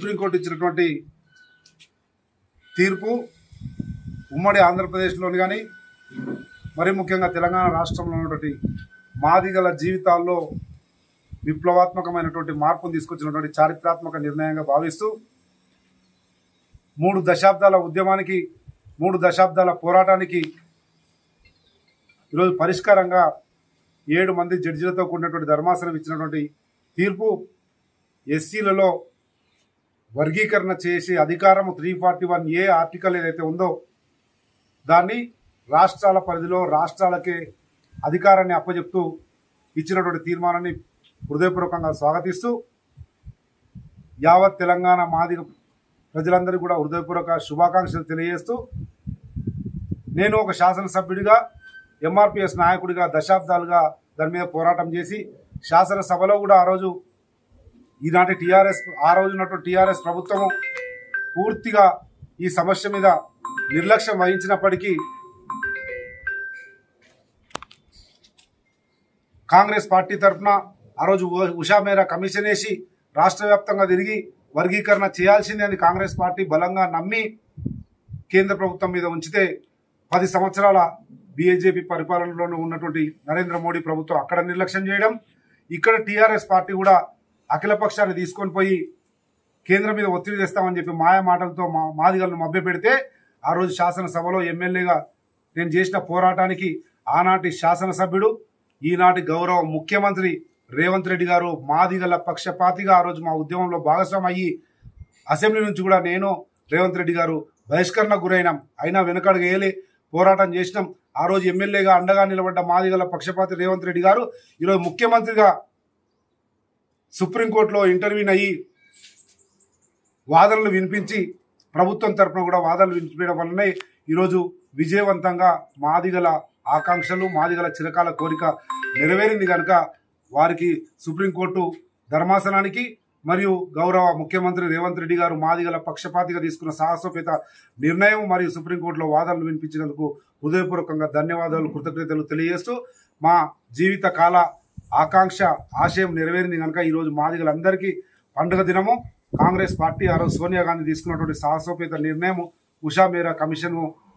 Supreme court ఇచ్చినటువంటి తీర్పు ఉమ్మడి ఆంధ్రప్రదేశ్లోని కానీ మరి ముఖ్యంగా తెలంగాణ రాష్ట్రంలో ఉన్నటువంటి మాదిగల జీవితాల్లో విప్లవాత్మకమైనటువంటి మార్పును తీసుకొచ్చినటువంటి చారిత్రాత్మక నిర్ణయంగా భావిస్తూ 3 దశాబ్దాల ఉద్యమానికి 3 దశాబ్దాల పోరాటానికి ఈరోజు పరిష్కారంగా 7 మంది జడ్జిలతో కూడినటువంటి ధర్మాసనం ఇచ్చినటువంటి తీర్పు ఎస్సీలలో వర్గీకరణ చేసి అధికారము 341A ఆర్టికల్ ఏదైతే ఉందో దాన్ని రాష్ట్రాల పరిధిలో రాష్ట్రాలకే అధికారాన్ని అప్పచెప్తూ ఇచ్చినటువంటి తీర్మానాన్ని హృదయపూర్వకంగా స్వాగతిస్తూ యావత్ తెలంగాణ మాదిగ ప్రజలందరికీ కూడా హృదయపూర్వక శుభాకాంక్షలు తెలియజేస్తూ నేను ఒక శాసనసభ్యుడిగా ఎంఆర్పిఎస్ నాయకుడిగా దశాబ్దాలుగా దాని మీద పోరాటం చేసి శాసనసభలో కూడా ఆ రోజు ఈనాటి ఆ రోజు ఉన్నటువంటి టీఆర్ఎస్ ప్రభుత్వము పూర్తిగా ఈ సమస్య మీద నిర్లక్ష్యం వహించినప్పటికీ కాంగ్రెస్ పార్టీ తరఫున ఆ రోజు ఉషా మేరా కమిషన్ వేసి రాష్ట్ర వ్యాప్తంగా తిరిగి వర్గీకరణ చేయాల్సిందే అని కాంగ్రెస్ పార్టీ బలంగా నమ్మి కేంద్ర ప్రభుత్వం మీద ఉంచితే 10 సంవత్సరాల బీజేపీ పరిపాలనలో ఉన్నటువంటి నరేంద్ర మోడీ ప్రభుత్వం అక్కడ నిర్లక్ష్యం చేయడం, ఇక్కడ టీఆర్ఎస్ పార్టీ కూడా అఖిల పక్షాన్ని తీసుకొని పోయి కేంద్రం మీద ఒత్తిడి తెస్తామని చెప్పి మాయా మాటలతో మాదిగలను మభ్యపెడితే ఆ రోజు శాసనసభలో ఎమ్మెల్యేగా నేను చేసిన పోరాటానికి ఆనాటి శాసనసభ్యుడు ఈనాటి గౌరవ ముఖ్యమంత్రి రేవంత్ రెడ్డి గారు మాదిగల పక్షపాతిగా ఆ రోజు మా ఉద్యమంలో భాగస్వామి అయ్యి అసెంబ్లీ నుంచి కూడా నేను రేవంత్ రెడ్డి గారు బహిష్కరణకు గురైనాం. అయినా వెనుకడుగు వేయలే, పోరాటం చేసినాం. ఆ రోజు ఎమ్మెల్యేగా అండగా నిలబడ్డ మాదిగల పక్షపాతి రేవంత్ రెడ్డి గారు ఈరోజు ముఖ్యమంత్రిగా సుప్రీంకోర్టులో ఇంటర్వ్యూన్ అయ్యి వాదనలు వినిపించి ప్రభుత్వం తరఫున కూడా వాదనలు వినిపించడం వల్లనే ఈరోజు విజయవంతంగా మాదిగల ఆకాంక్షలు మాదిగల చిరకాల కోరిక నెరవేరింది కనుక వారికి సుప్రీంకోర్టు ధర్మాసనానికి మరియు గౌరవ ముఖ్యమంత్రి రేవంత్ రెడ్డి గారు మాదిగల పక్షపాతిగా తీసుకున్న సాహసోపేత నిర్ణయం మరియు సుప్రీంకోర్టులో వాదనలు వినిపించినందుకు హృదయపూర్వకంగా ధన్యవాదాలు కృతజ్ఞతలు తెలియజేస్తూ మా జీవిత కాల ఆకాంక్ష ఆశయం నెరవేరింది కనుక ఈరోజు మాదిగలందరికీ పండుగ దినము. కాంగ్రెస్ పార్టీ ఆ రోజు సోనియా గాంధీ తీసుకున్నటువంటి సాహసోపేత నిర్ణయం ఉషా మేరా కమిషన్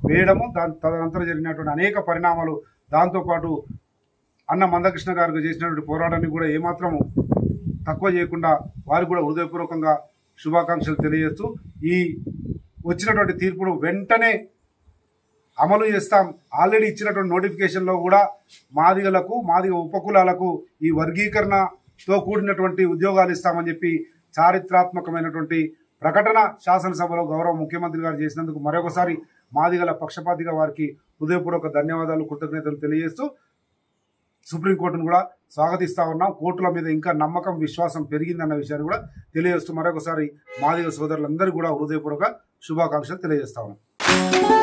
వేయడము, దాని తదనంతరం జరిగినటువంటి అనేక పరిణామాలు, దాంతోపాటు అన్న మందకృష్ణ గారికి చేసినటువంటి పోరాటాన్ని కూడా ఏమాత్రం తక్కువ చేయకుండా వారికి కూడా హృదయపూర్వకంగా శుభాకాంక్షలు తెలియజేస్తూ ఈ వచ్చినటువంటి తీర్పును వెంటనే అమలు చేస్తాం. ఆల్రెడీ ఇచ్చినటువంటి నోటిఫికేషన్లో కూడా మాదిగలకు మాదిగ ఉపకులాలకు ఈ వర్గీకరణతో కూడినటువంటి ఉద్యోగాలు ఇస్తామని చెప్పి చారిత్రాత్మకమైనటువంటి ప్రకటన శాసనసభలో గౌరవ ముఖ్యమంత్రి గారు చేసినందుకు మరొకసారి మాదిగల పక్షపాతిగా వారికి హృదయపూర్వక ధన్యవాదాలు కృతజ్ఞతలు తెలియజేస్తూ సుప్రీంకోర్టును కూడా స్వాగతిస్తా ఉన్నాం. కోర్టుల మీద ఇంకా నమ్మకం విశ్వాసం పెరిగిందన్న విషయాన్ని కూడా తెలియజేస్తూ మరొకసారి మాదిగ సోదరులందరూ కూడా హృదయపూర్వక శుభాకాంక్షలు తెలియజేస్తా ఉన్నాం.